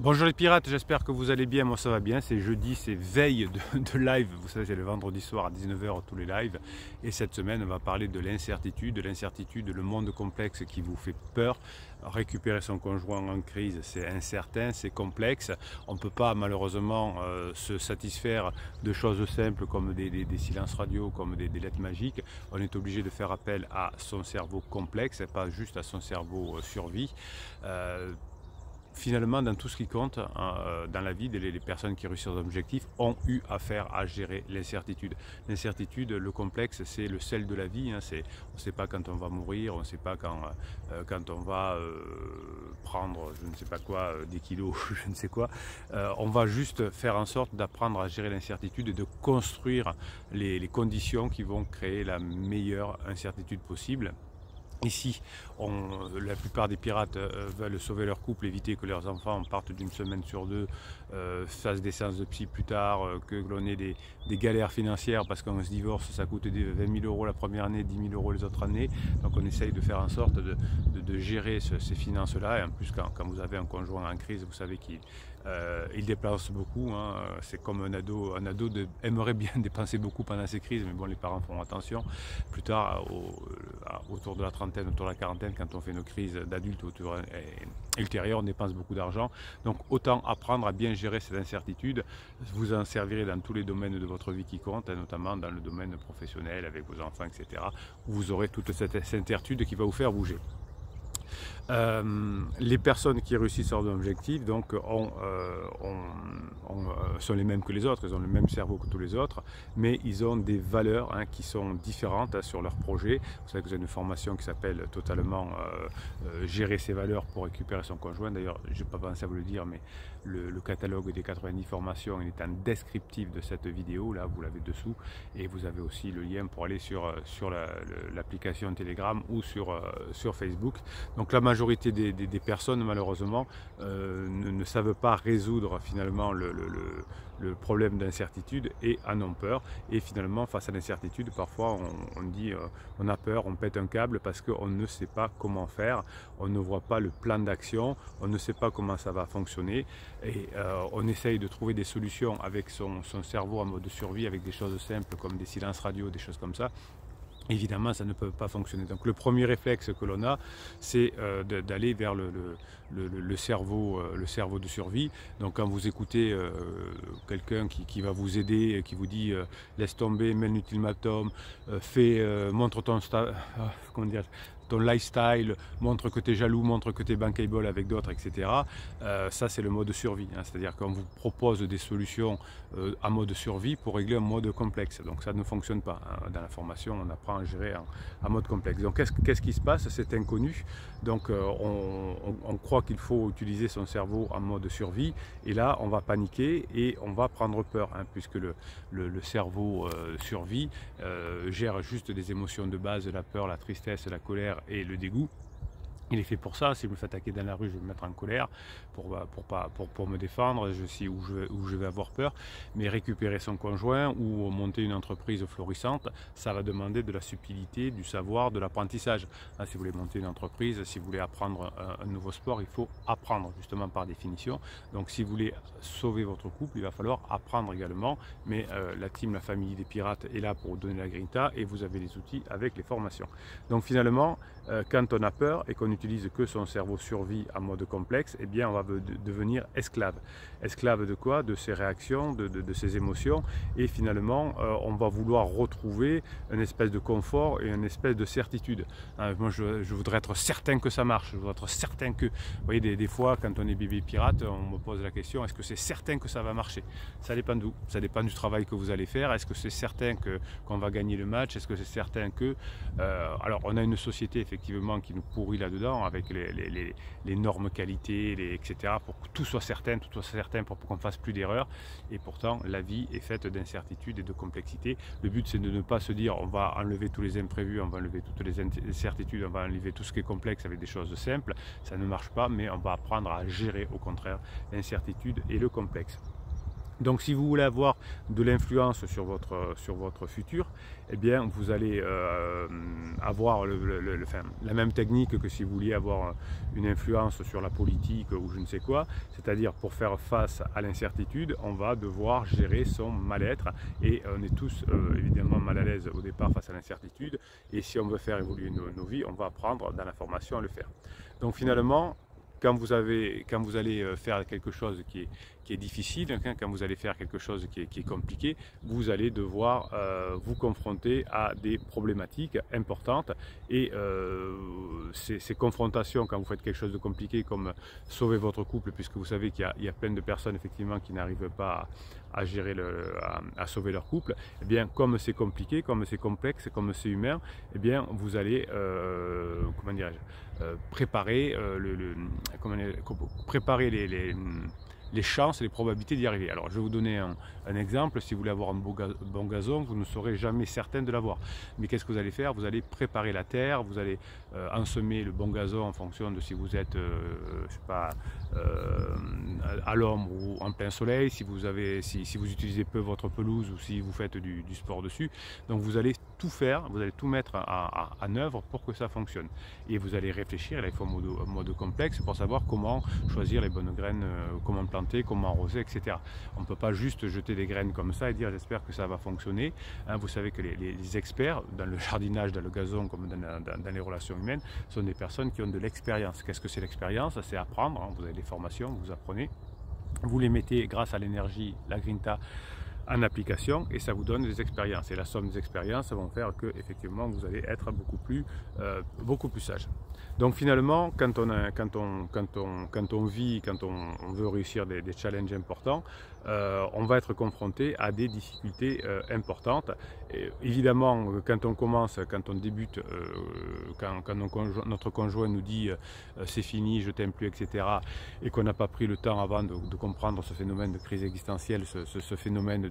Bonjour les pirates, j'espère que vous allez bien, moi ça va bien, c'est jeudi, c'est veille de live, vous savez c'est le vendredi soir à 19 h tous les lives, et cette semaine on va parler de l'incertitude, le monde complexe qui vous fait peur. Récupérer son conjoint en crise, c'est incertain, c'est complexe, on ne peut pas malheureusement se satisfaire de choses simples comme des silences radio, comme des lettres magiques. On est obligé de faire appel à son cerveau complexe et pas juste à son cerveau survie. Finalement, dans tout ce qui compte dans la vie, les personnes qui réussissent leurs objectifs ont eu affaire à gérer l'incertitude. L'incertitude, le complexe, c'est le sel de la vie. On ne sait pas quand on va mourir, on ne sait pas quand on va prendre, je ne sais pas quoi, des kilos, je ne sais quoi. On va juste faire en sorte d'apprendre à gérer l'incertitude et de construire les conditions qui vont créer la meilleure incertitude possible. Ici, la plupart des pirates veulent sauver leur couple, éviter que leurs enfants partent d'une semaine sur deux, fassent des séances de psy plus tard, que l'on ait des galères financières parce qu'on se divorce, ça coûte 20 000 € la première année, 10 000 € les autres années. Donc on essaye de faire en sorte de gérer ces finances-là. Et en plus, quand vous avez un conjoint en crise, vous savez qu'il dépense beaucoup. C'est comme un ado aimerait bien dépenser beaucoup pendant ces crises, mais bon, les parents font attention. Plus tard, autour de la trentaine, autour de la quarantaine, quand on fait nos crises d'adultes ultérieures, on dépense beaucoup d'argent. Donc autant apprendre à bien gérer cette incertitude. Vous en servirez dans tous les domaines de votre vie qui comptent, notamment dans le domaine professionnel, avec vos enfants, etc. Où vous aurez toute cette incertitude qui va vous faire bouger. Les personnes qui réussissent leurs objectifs donc, sont les mêmes que les autres, ils ont le même cerveau que tous les autres, mais ils ont des valeurs qui sont différentes sur leur projet. Vous savez que vous avez une formation qui s'appelle totalement gérer ses valeurs pour récupérer son conjoint. D'ailleurs, je n'ai pas pensé à vous le dire, mais le catalogue des 90 formations il est en descriptif de cette vidéo, là vous l'avez dessous, et vous avez aussi le lien pour aller sur l'application Telegram ou sur Facebook. Donc la majorité des personnes malheureusement ne savent pas résoudre finalement le problème d'incertitude et en ont peur. Et finalement, face à l'incertitude, parfois on dit on a peur, on pète un câble parce qu'on ne sait pas comment faire, on ne voit pas le plan d'action, on ne sait pas comment ça va fonctionner, et on essaye de trouver des solutions avec son cerveau en mode de survie, avec des choses simples comme des silences radio, des choses comme ça. Évidemment, ça ne peut pas fonctionner. Donc le premier réflexe que l'on a, c'est d'aller vers le cerveau de survie. Donc quand vous écoutez quelqu'un qui va vous aider, qui vous dit laisse tomber, mets l'ultimatum, montre ton lifestyle, montre que tu es jaloux, montre que tu es bankable avec d'autres, etc. Ça, c'est le mode survie. C'est-à-dire qu'on vous propose des solutions en mode survie pour régler un mode complexe. Donc ça ne fonctionne pas. Dans la formation, on apprend à gérer en mode complexe. Donc qu'est-ce qui se passe? C'est inconnu. Donc on croit qu'il faut utiliser son cerveau en mode survie. Et là, on va paniquer et on va prendre peur, puisque le cerveau survie gère juste des émotions de base, la peur, la tristesse, la colère et le dégoût. Il est fait pour ça. Si je me fais attaquer dans la rue, je vais me mettre en colère pour me défendre, je sais où je vais avoir peur. Mais récupérer son conjoint ou monter une entreprise florissante, ça va demander de la subtilité, du savoir, de l'apprentissage. Si vous voulez monter une entreprise, si vous voulez apprendre un nouveau sport, il faut apprendre justement par définition. Donc si vous voulez sauver votre couple, il va falloir apprendre également. Mais la famille des pirates est là pour vous donner la grinta et vous avez les outils avec les formations. Donc finalement, quand on a peur et qu'on n'utilise que son cerveau survie en mode complexe, eh bien on va devenir esclave. Esclave de quoi? De ses réactions, de ses émotions, et finalement on va vouloir retrouver une espèce de confort et une espèce de certitude. Moi je voudrais être certain que ça marche, je voudrais être certain que... Vous voyez, des fois quand on est bébé pirate, on me pose la question, est-ce que c'est certain que ça va marcher? Ça dépend d'où, ça dépend du travail que vous allez faire. Est-ce que c'est certain qu'on va gagner le match? Est-ce que c'est certain que... alors on a une société effectivement qui nous pourrit là-dedans avec les normes qualité, etc. pour que tout soit certain, pour qu'on ne fasse plus d'erreurs. Et pourtant la vie est faite d'incertitudes et de complexité. Le but c'est de ne pas se dire on va enlever tous les imprévus, on va enlever toutes les incertitudes, on va enlever tout ce qui est complexe avec des choses simples. Ça ne marche pas, mais on va apprendre à gérer au contraire l'incertitude et le complexe. Donc si vous voulez avoir de l'influence sur votre futur, eh bien vous allez avoir la même technique que si vous vouliez avoir une influence sur la politique ou je ne sais quoi. C'est-à-dire pour faire face à l'incertitude, on va devoir gérer son mal-être et on est tous évidemment mal à l'aise au départ face à l'incertitude. Et si on veut faire évoluer nos vies, on va apprendre dans la formation à le faire. Donc finalement, quand vous allez faire quelque chose qui est difficile, quand vous allez faire quelque chose qui est compliqué, vous allez devoir vous confronter à des problématiques importantes et ces confrontations, quand vous faites quelque chose de compliqué comme sauver votre couple, puisque vous savez qu'il y a plein de personnes effectivement qui n'arrivent pas à gérer à sauver leur couple, eh bien comme c'est compliqué, comme c'est complexe, comme c'est humain, eh bien vous allez comment dirais-je, préparer les chances et les probabilités d'y arriver. Alors je vais vous donner un exemple. Si vous voulez avoir un bon gazon, vous ne serez jamais certain de l'avoir. Mais qu'est-ce que vous allez faire? Vous allez préparer la terre, vous allez ensemer le bon gazon en fonction de si vous êtes je sais pas, à l'ombre ou en plein soleil, si vous utilisez peu votre pelouse ou si vous faites du sport dessus. Donc vous allez tout faire, vous allez tout mettre en œuvre pour que ça fonctionne. Et vous allez réfléchir, là il faut un mode complexe pour savoir comment choisir les bonnes graines, comment planter, comment arroser, etc. On ne peut pas juste jeter des graines comme ça et dire j'espère que ça va fonctionner. Hein, vous savez que les experts dans le jardinage, dans le gazon comme dans les relations humaines sont des personnes qui ont de l'expérience. Qu'est-ce que c'est l'expérience? C'est apprendre, hein, vous avez des formations, vous apprenez, vous les mettez grâce à l'énergie, la grinta, en application et ça vous donne des expériences. Et la somme des expériences vont faire que effectivement vous allez être beaucoup plus sage. Donc finalement, quand on vit, quand on veut réussir des challenges importants, on va être confronté à des difficultés importantes. Et évidemment, quand on commence, quand on débute, quand notre conjoint nous dit c'est fini, je t'aime plus, etc. et qu'on n'a pas pris le temps avant de comprendre ce phénomène de crise existentielle, ce phénomène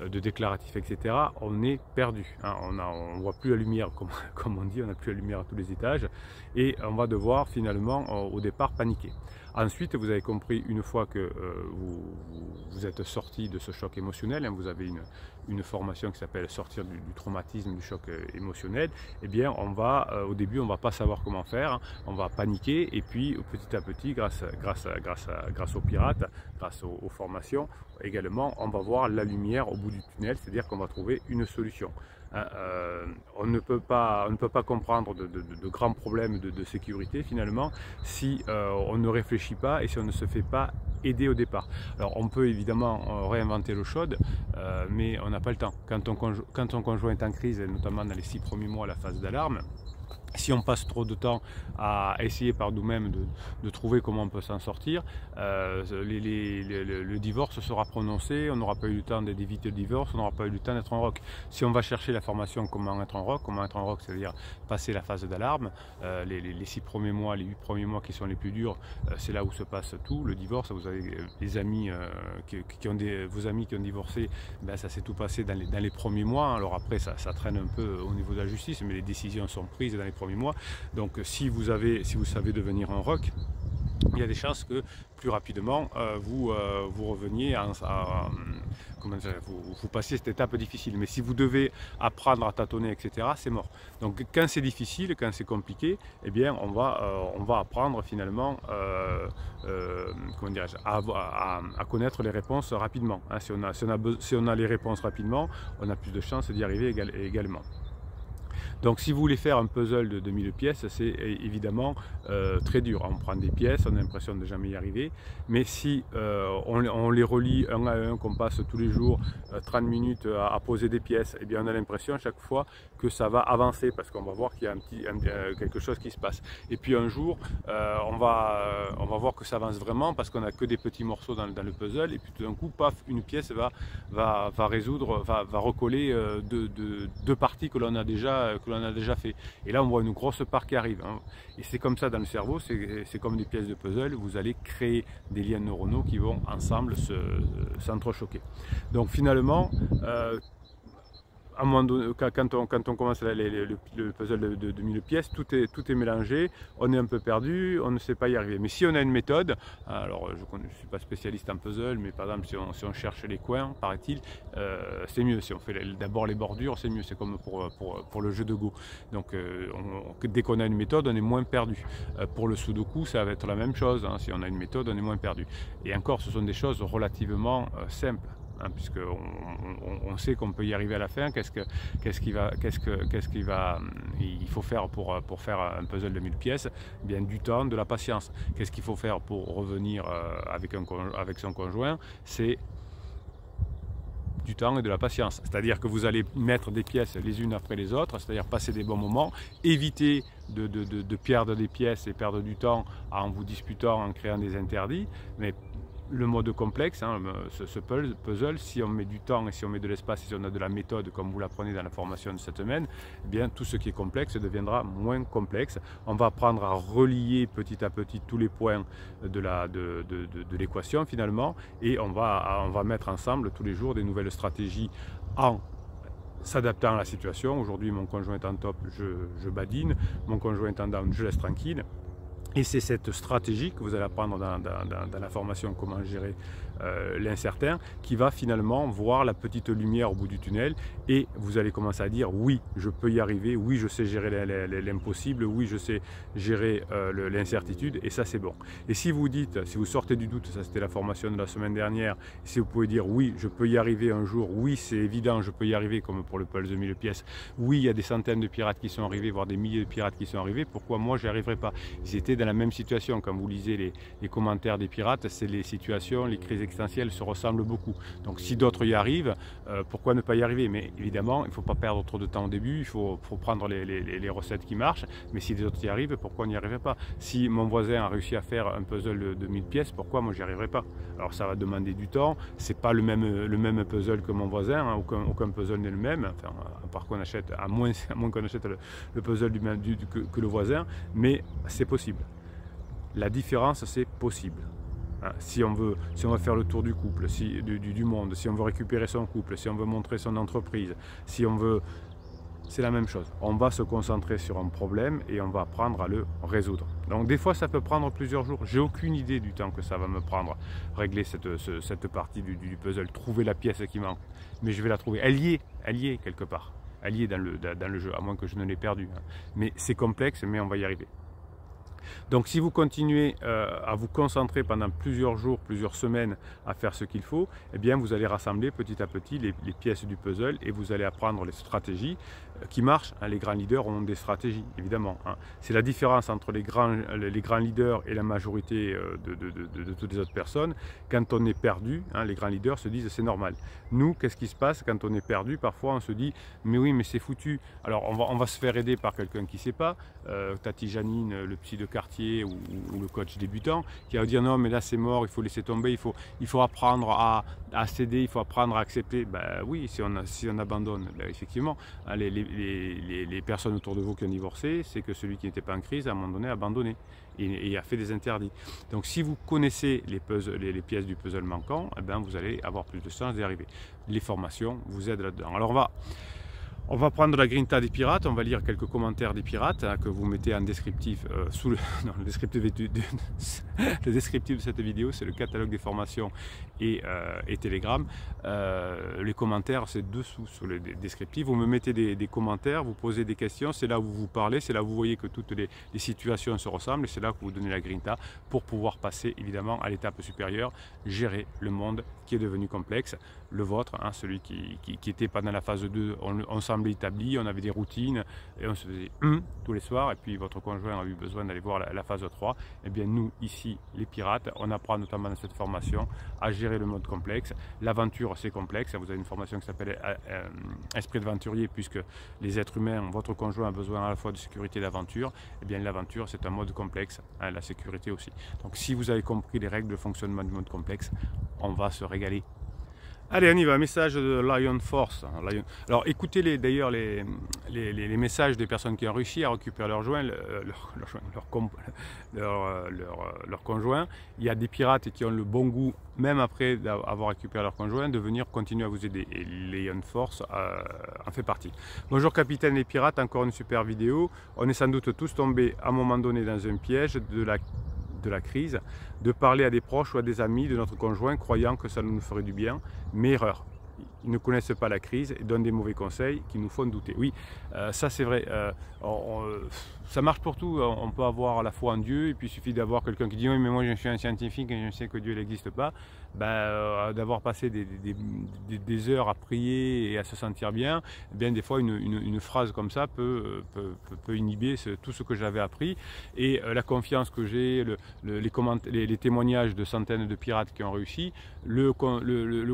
de déclaratif, etc., on est perdu. Hein. On ne voit plus la lumière, comme on dit, on n'a plus la lumière à tous les étages et on va devoir finalement au départ paniquer. Ensuite, vous avez compris, une fois que vous êtes sorti de ce choc émotionnel, hein, vous avez une formation qui s'appelle sortir du traumatisme, du choc émotionnel, eh bien on va, au début on ne va pas savoir comment faire, hein, on va paniquer et puis petit à petit, grâce aux pirates, grâce aux formations également, on va voir la lumière au bout du tunnel, c'est-à-dire qu'on va trouver une solution. On ne peut pas comprendre de grands problèmes de sécurité finalement si on ne réfléchit pas et si on ne se fait pas aider au départ. Alors on peut évidemment réinventer l'eau chaude, mais on n'a pas le temps. Quand ton conjoint est en crise, et notamment dans les 6 premiers mois, la phase d'alarme, si on passe trop de temps à essayer par nous-mêmes de trouver comment on peut s'en sortir, le divorce sera prononcé, on n'aura pas eu le temps d'éviter le divorce, on n'aura pas eu le temps d'être en rock. Si on va chercher la formation comment être en rock, c'est-à-dire passer la phase d'alarme, les 6 premiers mois, les 8 premiers mois qui sont les plus durs, c'est là où se passe tout. Le divorce, vous avez les amis vos amis qui ont divorcé, ben ça s'est tout passé dans les premiers mois. Alors après ça traîne un peu au niveau de la justice, mais les décisions sont prises dans les premiers mois. Donc si vous savez devenir un rock, il y a des chances que plus rapidement vous reveniez vous passiez cette étape difficile. Mais si vous devez apprendre à tâtonner, etc., c'est mort. Donc quand c'est difficile, quand c'est compliqué, eh bien on va apprendre finalement à connaître les réponses rapidement. Hein, si on a les réponses rapidement, on a plus de chances d'y arriver également. Donc si vous voulez faire un puzzle de 2000 pièces, c'est évidemment très dur. On prend des pièces, on a l'impression de ne jamais y arriver, mais si on les relie un à un, qu'on passe tous les jours 30 minutes à poser des pièces, et bien on a l'impression à chaque fois que ça va avancer parce qu'on va voir qu'il y a quelque chose qui se passe. Et puis un jour, on va voir que ça avance vraiment parce qu'on n'a que des petits morceaux dans le puzzle, et puis tout d'un coup, paf, une pièce va recoller deux parties que l'on a déjà fait. Et là, on voit une grosse part qui arrive. Hein. Et c'est comme ça dans le cerveau, c'est comme des pièces de puzzle. Vous allez créer des liens neuronaux qui vont ensemble s'entrechoquer. Donc finalement, à un moment donné, quand on commence le puzzle de 1000 pièces, tout est mélangé, on est un peu perdu, on ne sait pas y arriver. Mais si on a une méthode, alors je ne suis pas spécialiste en puzzle, mais par exemple si on cherche les coins, paraît-il, c'est mieux. Si on fait d'abord les bordures, c'est mieux. C'est comme pour le jeu de Go. Donc dès qu'on a une méthode, on est moins perdu. Pour le Sudoku, ça va être la même chose. Hein. Si on a une méthode, on est moins perdu. Et encore, ce sont des choses relativement simples. Hein, puisqu'on sait qu'on peut y arriver à la fin. Il faut faire pour faire un puzzle de 1000 pièces? Eh bien, du temps, de la patience. Qu'est-ce qu'il faut faire pour revenir avec son conjoint? C'est du temps et de la patience. C'est-à-dire que vous allez mettre des pièces les unes après les autres, c'est-à-dire passer des bons moments, éviter de perdre des pièces et perdre du temps en vous disputant, en créant des interdits, mais le mode complexe, hein, ce puzzle, si on met du temps et si on met de l'espace, si on a de la méthode comme vous l'apprenez dans la formation de cette semaine, eh bien tout ce qui est complexe deviendra moins complexe. On va apprendre à relier petit à petit tous les points de l'équation finalement, et on va mettre ensemble tous les jours des nouvelles stratégies en s'adaptant à la situation. Aujourd'hui mon conjoint est en top, je badine, mon conjoint est en down, je laisse tranquille. Et c'est cette stratégie que vous allez apprendre dans la formation comment gérer l'incertain qui va finalement voir la petite lumière au bout du tunnel, et vous allez commencer à dire oui, je peux y arriver, oui, je sais gérer l'impossible, oui, je sais gérer l'incertitude, et ça c'est bon. Et si vous dites, si vous sortez du doute, ça c'était la formation de la semaine dernière, si vous pouvez dire oui, je peux y arriver un jour, oui, c'est évident, je peux y arriver, comme pour le puzzle de 1000 pièces, oui, il y a des centaines de pirates qui sont arrivés, voire des milliers de pirates qui sont arrivés, pourquoi moi j'y arriverai pas? Ils étaient dans la même situation. Quand vous lisez les commentaires des pirates, c'est les situations, les crises existentielles se ressemblent beaucoup. Donc si d'autres y arrivent, pourquoi ne pas y arriver? Mais évidemment, il ne faut pas perdre trop de temps au début, il faut prendre les recettes qui marchent, mais si les autres y arrivent, pourquoi on n'y arriverait pas? Si mon voisin a réussi à faire un puzzle de 1000 pièces, pourquoi moi j'y arriverai pas? Alors ça va demander du temps, c'est pas le même puzzle que mon voisin, hein, aucun puzzle n'est le même, enfin, par qu'on achète, à moins qu'on achète le puzzle que le voisin, mais c'est possible. La différence, c'est possible. Si on veut faire le tour du couple, du monde, si on veut récupérer son couple, si on veut montrer son entreprise, si on veut... C'est la même chose. On va se concentrer sur un problème et on va apprendre à le résoudre. Donc des fois, ça peut prendre plusieurs jours. J'ai aucune idée du temps que ça va me prendre, régler cette partie du puzzle, trouver la pièce qui manque. Mais je vais la trouver. Elle y est quelque part. Elle y est dans le jeu, à moins que je ne l'ai perdue. Mais c'est complexe, mais on va y arriver. Donc si vous continuez à vous concentrer pendant plusieurs jours, plusieurs semaines à faire ce qu'il faut, eh bien vous allez rassembler petit à petit les pièces du puzzle et vous allez apprendre les stratégies qui marchent. Les grands leaders ont des stratégies, évidemment. C'est la différence entre les grands leaders et la majorité de toutes les autres personnes. Quand on est perdu, les grands leaders se disent c'est normal. Nous, qu'est-ce qui se passe quand on est perdu? Parfois on se dit mais oui, mais c'est foutu. Alors on va se faire aider par quelqu'un qui ne sait pas, Tati Janine, le psy de quartier ou le coach débutant, qui va dire non mais là c'est mort, il faut laisser tomber, il faut apprendre à céder, il faut apprendre à accepter. Ben oui, si on abandonne, ben effectivement, les personnes autour de vous qui ont divorcé, c'est que celui qui n'était pas en crise à un moment donné a abandonné et a fait des interdits. Donc si vous connaissez les pièces du puzzle manquant, eh ben, vous allez avoir plus de chances d'y arriver. Les formations vous aident là-dedans. Alors on va prendre la grinta des pirates, on va lire quelques commentaires des pirates que vous mettez en descriptif sous le descriptif de cette vidéo, c'est le catalogue des formations et Telegram. Les commentaires, c'est dessous sur le descriptif. Vous me mettez des commentaires, vous posez des questions, c'est là où vous parlez, c'est là où vous voyez que toutes les situations se ressemblent et c'est là que vous donnez la grinta pour pouvoir passer évidemment à l'étape supérieure, gérer le monde qui est devenu complexe, le vôtre, celui qui était pendant la phase 2, on semblait établi, on avait des routines et on se faisait tous les soirs, et puis votre conjoint a eu besoin d'aller voir la phase 3. Et bien nous, ici, les pirates, on apprend notamment dans cette formation à gérer le mode complexe. L'aventure, c'est complexe, vous avez une formation qui s'appelle Esprit d'aventurier, puisque les êtres humains, votre conjoint a besoin à la fois de sécurité et d'aventure. Et bien l'aventure, c'est un mode complexe, la sécurité aussi. Donc si vous avez compris les règles de fonctionnement du mode complexe, on va se régaler. Allez, on y va, message de Lion Force. Alors écoutez d'ailleurs les messages des personnes qui ont réussi à récupérer leur joint, leur conjoint. Il y a des pirates qui ont le bon goût, même après avoir récupéré leur conjoint, de venir continuer à vous aider. Et Lion Force en fait partie. Bonjour capitaine les pirates, encore une super vidéo. On est sans doute tous tombés à un moment donné dans un piège de la crise, de parler à des proches ou à des amis de notre conjoint croyant que ça nous ferait du bien, mais erreur. Ils ne connaissent pas la crise et donnent des mauvais conseils qui nous font douter. Oui, ça c'est vrai, ça marche pour tout, on peut avoir la foi en Dieu et puis il suffit d'avoir quelqu'un qui dit oui mais moi je suis un scientifique et je sais que Dieu n'existe pas, d'avoir passé des heures à prier et à se sentir bien, eh bien des fois une phrase comme ça peut inhiber tout ce que j'avais appris et la confiance que j'ai, les témoignages de centaines de pirates qui ont réussi, le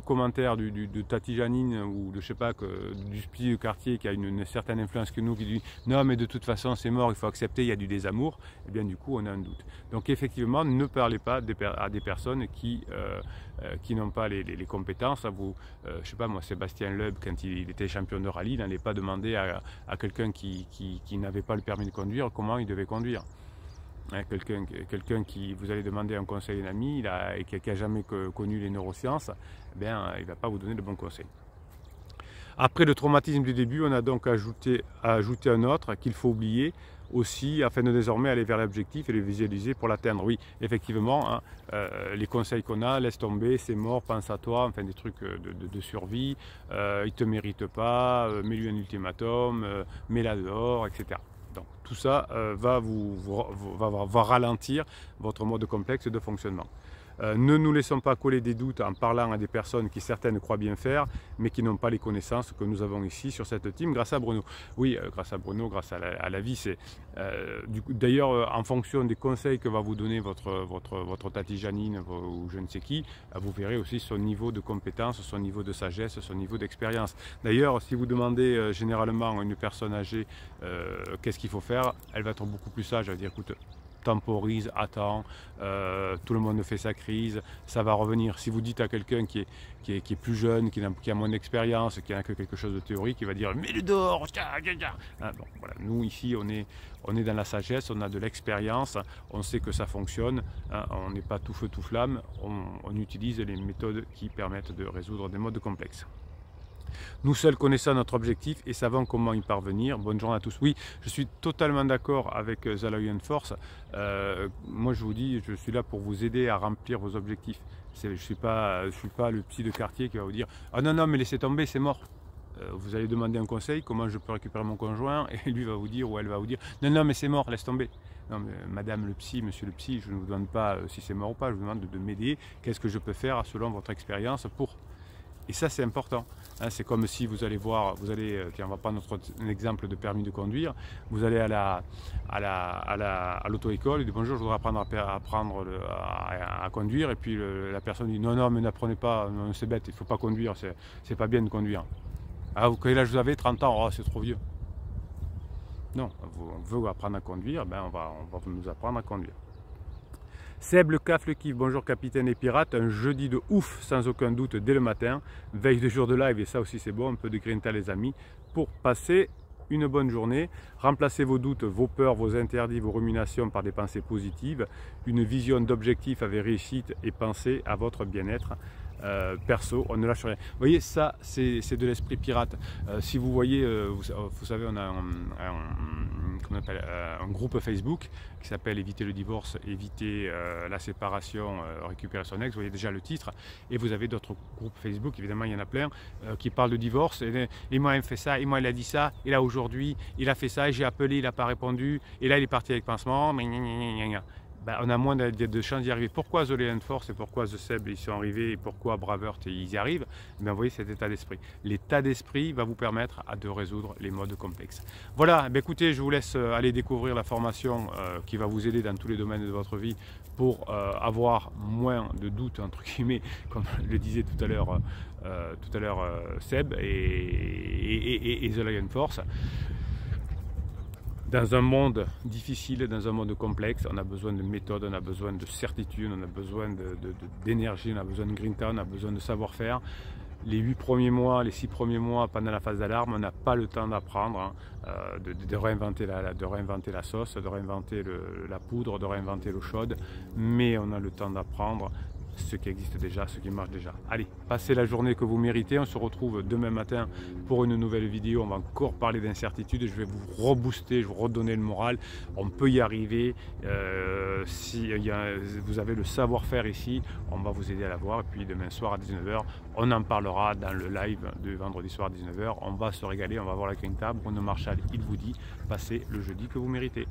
commentaire de Tati Janine ou de je sais pas du petit de quartier qui a une certaine influence que nous qui dit non mais de toute façon c'est mort, il faut accepter, il y a du désamour, et bien du coup on a un doute. Donc effectivement ne parlez pas à des personnes qui n'ont pas les compétences. Je sais pas moi, Sébastien Loeb quand il était champion de rallye, il n'allait pas demander à quelqu'un qui n'avait pas le permis de conduire comment il devait conduire. Hein, quelqu'un qui vous allez demander un conseil à un ami et qui n'a jamais connu les neurosciences, eh bien, il ne va pas vous donner de bons conseils. Après le traumatisme du début, on a donc ajouté un autre qu'il faut oublier aussi afin de désormais aller vers l'objectif et le visualiser pour l'atteindre. Oui, effectivement, hein, les conseils qu'on a, laisse tomber, c'est mort, pense à toi, enfin des trucs de survie, il ne te mérite pas, mets-lui un ultimatum, mets-la dehors, etc. Donc tout ça va ralentir votre mode complexe de fonctionnement. Ne nous laissons pas coller des doutes en parlant à des personnes qui certaines croient bien faire, mais qui n'ont pas les connaissances que nous avons ici sur cette team grâce à Bruno. Oui, grâce à Bruno, grâce à la vie. D'ailleurs, en fonction des conseils que va vous donner votre Tati Janine ou je ne sais qui, vous verrez aussi son niveau de compétence, son niveau de sagesse, son niveau d'expérience. D'ailleurs, si vous demandez généralement à une personne âgée qu'est-ce qu'il faut faire, elle va être beaucoup plus sage. Elle va dire écoute, temporise, attends, tout le monde fait sa crise, ça va revenir. Si vous dites à quelqu'un qui est plus jeune, qui a moins d'expérience, qui n'a que quelque chose de théorique, il va dire mais le dehors, hein, bon, voilà. Nous ici on est dans la sagesse, on a de l'expérience, on sait que ça fonctionne, hein, on n'est pas tout feu tout flamme, on utilise les méthodes qui permettent de résoudre des modes complexes. Nous seuls connaissons notre objectif et savons comment y parvenir. Bonne journée à tous. Oui, je suis totalement d'accord avec The Lion Force. Moi, je vous dis, je suis là pour vous aider à remplir vos objectifs. Je ne suis pas le petit de quartier qui va vous dire « Ah non, non, mais laissez tomber, c'est mort ». Vous allez demander un conseil, comment je peux récupérer mon conjoint, et lui va vous dire ou elle va vous dire « Non, non, mais c'est mort, laisse tomber ». Non, mais madame le psy, monsieur le psy, je ne vous demande pas si c'est mort ou pas, je vous demande de m'aider. Qu'est-ce que je peux faire selon votre expérience pour... Et ça, c'est important. Hein, c'est comme si vous allez voir, tiens, on va prendre un exemple de permis de conduire. Vous allez à l'auto-école et dites bonjour, je voudrais apprendre à conduire. Et puis la personne dit non, non, mais n'apprenez pas, c'est bête, il ne faut pas conduire, c'est pas bien de conduire. Ah, quel âge vous avez? 30 ans, oh, c'est trop vieux. Non, on veut apprendre à conduire, ben on va nous apprendre à conduire. Seb le CAF le kiff, bonjour capitaine et pirate, un jeudi de ouf sans aucun doute dès le matin, veille de jour de live et ça aussi c'est bon, un peu de grinta les amis, pour passer une bonne journée, remplacez vos doutes, vos peurs, vos interdits, vos ruminations par des pensées positives, une vision d'objectif avec réussite et pensez à votre bien-être. Perso, on ne lâche rien. Vous voyez, ça, c'est de l'esprit pirate. Si vous voyez, vous savez, on a un groupe Facebook qui s'appelle Éviter le divorce, éviter la séparation, récupérer son ex. Vous voyez déjà le titre. Et vous avez d'autres groupes Facebook, évidemment, il y en a plein, qui parlent de divorce. Et moi, il me fait ça, et moi, il a dit ça, et là, aujourd'hui, il a fait ça, et j'ai appelé, il n'a pas répondu, et là, il est parti avec pansement. Ben, on a moins de chances d'y arriver. Pourquoi The Lion Force et pourquoi The Seb ils sont arrivés et pourquoi Braveheart ils y arrivent? Ben, vous voyez cet état d'esprit. L'état d'esprit va vous permettre de résoudre les modes complexes. Voilà, ben, écoutez, je vous laisse aller découvrir la formation qui va vous aider dans tous les domaines de votre vie pour avoir moins de doutes, entre guillemets, comme le disait tout à l'heure Seb et The Lion Force. Dans un monde difficile, dans un monde complexe, on a besoin de méthodes, on a besoin de certitude, on a besoin d'énergie, on a besoin de grinta, on a besoin de savoir-faire. les 8 premiers mois, les 6 premiers mois pendant la phase d'alarme, on n'a pas le temps d'apprendre, de réinventer la sauce, de réinventer la poudre, de réinventer l'eau chaude, mais on a le temps d'apprendre ce qui existe déjà, ce qui marche déjà. Allez, passez la journée que vous méritez. On se retrouve demain matin pour une nouvelle vidéo. On va encore parler d'incertitude. Je vais vous rebooster, je vais vous redonner le moral. On peut y arriver. Si vous avez le savoir-faire ici, on va vous aider à l'avoir. Et puis demain soir à 19 h, on en parlera dans le live de vendredi soir à 19 h. On va se régaler, on va voir la Green Tab. Bruno Marchal, il vous dit, passez le jeudi que vous méritez.